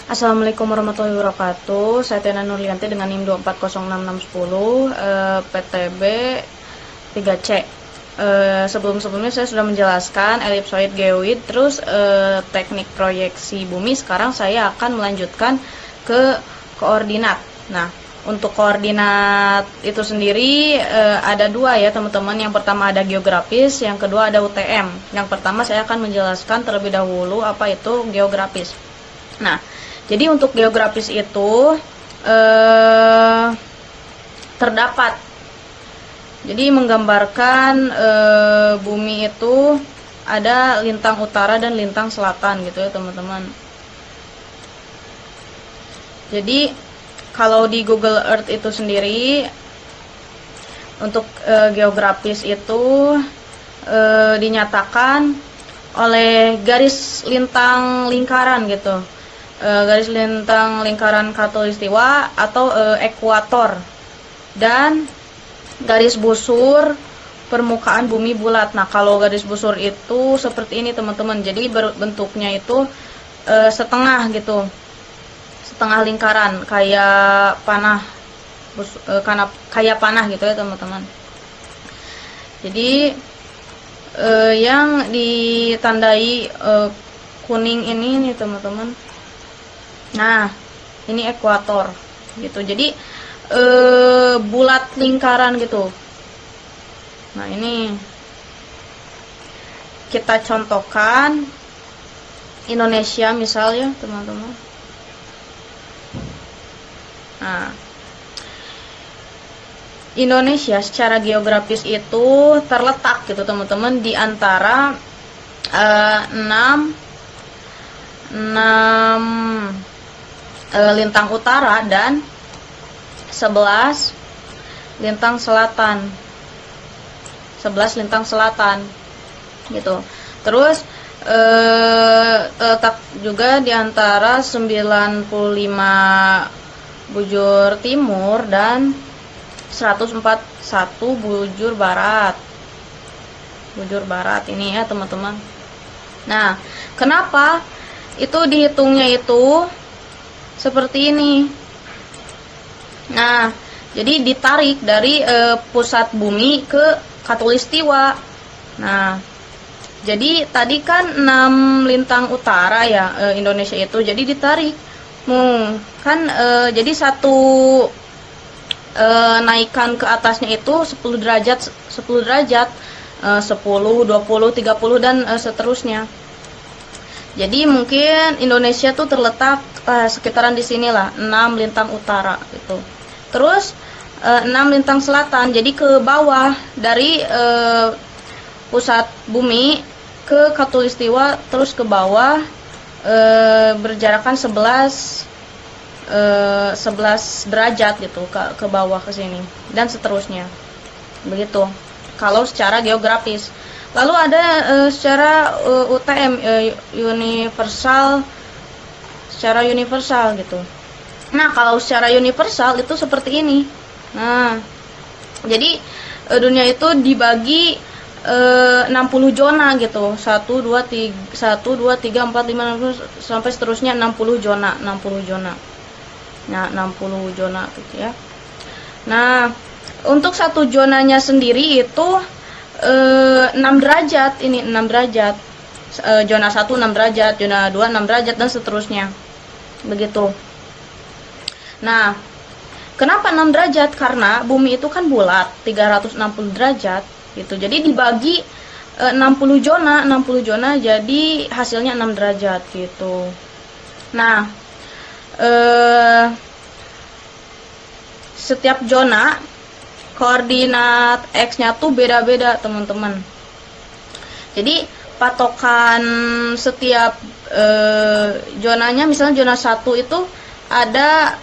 Assalamualaikum warahmatullahi wabarakatuh. Saya Tiana Nurlianti dengan NIM 2406610 PTB 3C. Sebelumnya saya sudah menjelaskan elipsoid, geoid, terus teknik proyeksi bumi. Sekarang saya akan melanjutkan ke koordinat. Nah, untuk koordinat itu sendiri ada dua ya teman-teman. Yang pertama ada geografis, yang kedua ada UTM. Yang pertama saya akan menjelaskan terlebih dahulu apa itu geografis. Nah, jadi untuk geografis itu terdapat, jadi menggambarkan bumi itu ada lintang utara dan lintang selatan gitu ya teman-teman. Jadi kalau di Google Earth itu sendiri untuk geografis itu dinyatakan oleh garis lintang lingkaran gitu. Garis lintang lingkaran khatulistiwa atau ekuator, dan garis busur permukaan bumi bulat. Nah, kalau garis busur itu seperti ini teman-teman, jadi bentuknya itu setengah gitu, setengah lingkaran kayak panah, kayak panah gitu ya teman-teman. Jadi yang ditandai kuning ini nih teman-teman. Nah, ini ekuator gitu. Jadi bulat lingkaran gitu. Nah, ini kita contohkan Indonesia misalnya, teman-teman. Nah, Indonesia secara geografis itu terletak gitu, teman-teman, di antara 6 lintang utara dan 11 lintang selatan. 11 lintang selatan gitu. Terus letak juga di antara 95 bujur timur dan 141 bujur barat. Bujur barat ini ya, teman-teman. Nah, kenapa itu dihitungnya itu seperti ini? Nah, jadi ditarik dari pusat bumi ke khatulistiwa. Nah, jadi tadi kan 6 lintang utara ya Indonesia itu, jadi ditarik. Kan jadi satu naikkan ke atasnya itu 10 derajat, 10 derajat, 10, 20, 30 dan seterusnya. Jadi mungkin Indonesia tuh terletak sekitaran di sinilah, 6 lintang utara gitu. Terus 6 lintang selatan, jadi ke bawah dari pusat bumi ke khatulistiwa, terus ke bawah berjarakan 11 derajat gitu ke bawah ke sini dan seterusnya. Begitu. Kalau secara geografis. Lalu ada secara UTM universal, secara universal gitu. Nah, kalau secara universal itu seperti ini. Nah, jadi dunia itu dibagi 60 zona gitu. 1 2 3 4 5 6 sampai seterusnya 60 zona, 60 zona. Nah, 60 zona gitu ya. Nah, untuk satu zonanya sendiri itu 6 derajat, ini 6 derajat. Zona 1 6 derajat, zona 2 6 derajat dan seterusnya. Begitu. Nah, kenapa 6 derajat? Karena bumi itu kan bulat, 360 derajat gitu. Jadi dibagi 60 zona jadi hasilnya 6 derajat gitu. Nah, setiap zona koordinat X-nya tuh beda-beda, teman-teman. Jadi patokan setiap zonanya, misalnya zona 1 itu ada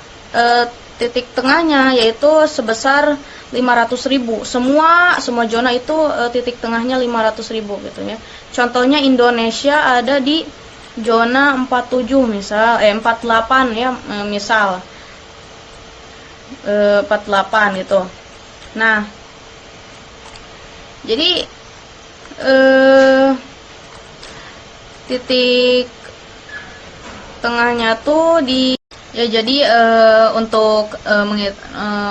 titik tengahnya yaitu sebesar 500.000. Semua zona itu titik tengahnya 500.000 gitu ya. Contohnya Indonesia ada di zona 47 misal 48 ya, misal 48 gitu. Nah, jadi titik tengahnya tuh di ya, jadi untuk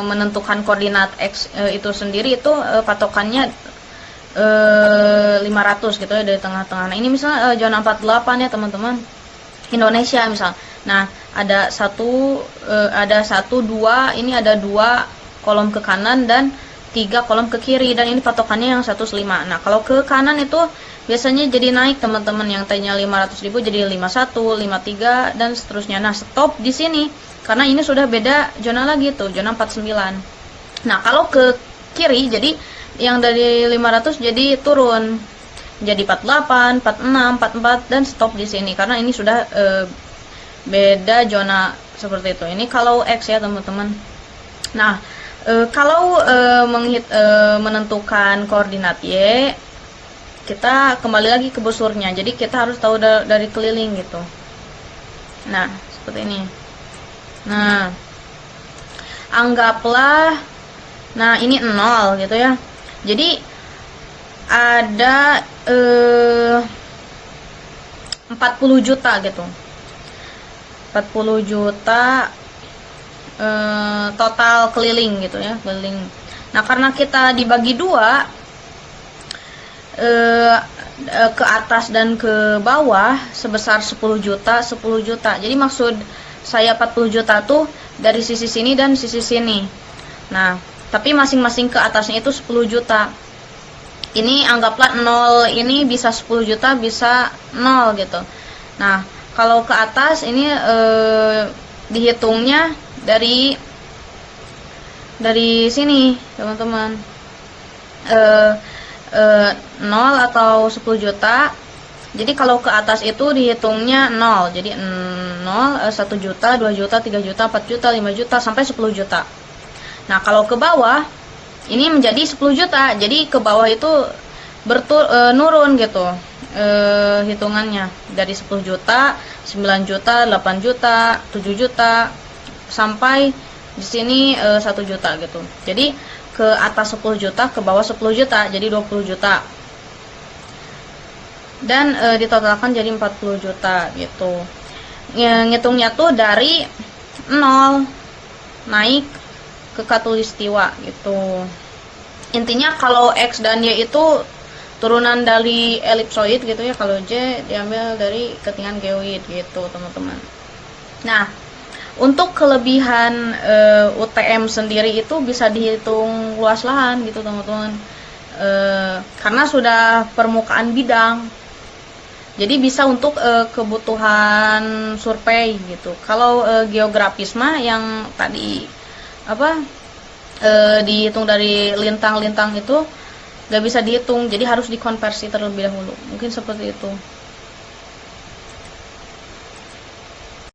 menentukan koordinat X itu sendiri itu patokannya 500 gitu ya dari tengah-tengah. Nah, ini misalnya zona 48 ya teman-teman, Indonesia misal. Nah, ada satu dua, ini ada 2 kolom ke kanan dan 3 kolom ke kiri, dan ini patokannya yang 105. Nah, kalau ke kanan itu biasanya jadi naik teman-teman, yang tadinya 500.000 jadi 51, 53 dan seterusnya. Nah, stop di sini karena ini sudah beda zona lagi tuh, zona 49. Nah, kalau ke kiri jadi yang dari 500 jadi turun jadi 48, 46, 44 dan stop di sini karena ini sudah beda zona seperti itu. Ini kalau X ya teman-teman. Nah, kalau menentukan koordinat Y, kita kembali lagi ke busurnya. Jadi kita harus tahu dari keliling gitu. Nah, seperti ini. Nah, anggaplah, nah ini 0 gitu ya. Jadi ada 40 juta gitu. 40 juta total keliling gitu ya, keliling. Nah, karena kita dibagi 2, ke atas dan ke bawah sebesar 10 juta, 10 juta. Jadi maksud saya 40 juta tuh dari sisi sini dan sisi sini. Nah, tapi masing-masing ke atasnya itu 10 juta. Ini anggaplah 0, ini bisa 10 juta, bisa 0 gitu. Nah, kalau ke atas ini dihitungnya dari sini, teman-teman. 0 atau 10 juta. Jadi kalau ke atas itu dihitungnya 0. Jadi 0, 1 juta, 2 juta, 3 juta, 4 juta, 5 juta sampai 10 juta. Nah, kalau ke bawah ini menjadi 10 juta. Jadi ke bawah itu nurun gitu. Hitungannya dari 10 juta, 9 juta, 8 juta, 7 juta sampai di sini 1 juta gitu. Jadi ke atas 10 juta, ke bawah 10 juta, jadi 20 juta. Dan ditotalkan jadi 40 juta gitu. Ngitungnya tuh dari 0 naik ke khatulistiwa gitu. Intinya kalau X dan Y itu turunan dari elipsoid gitu ya, kalau J diambil dari ketinggian geoid gitu, teman-teman. Nah, untuk kelebihan UTM sendiri itu bisa dihitung luas lahan gitu, teman-teman. Karena sudah permukaan bidang. Jadi bisa untuk kebutuhan survei gitu. Kalau geografis mah yang tadi dihitung dari lintang-lintang itu gak bisa dihitung, jadi harus dikonversi terlebih dahulu. Mungkin seperti itu.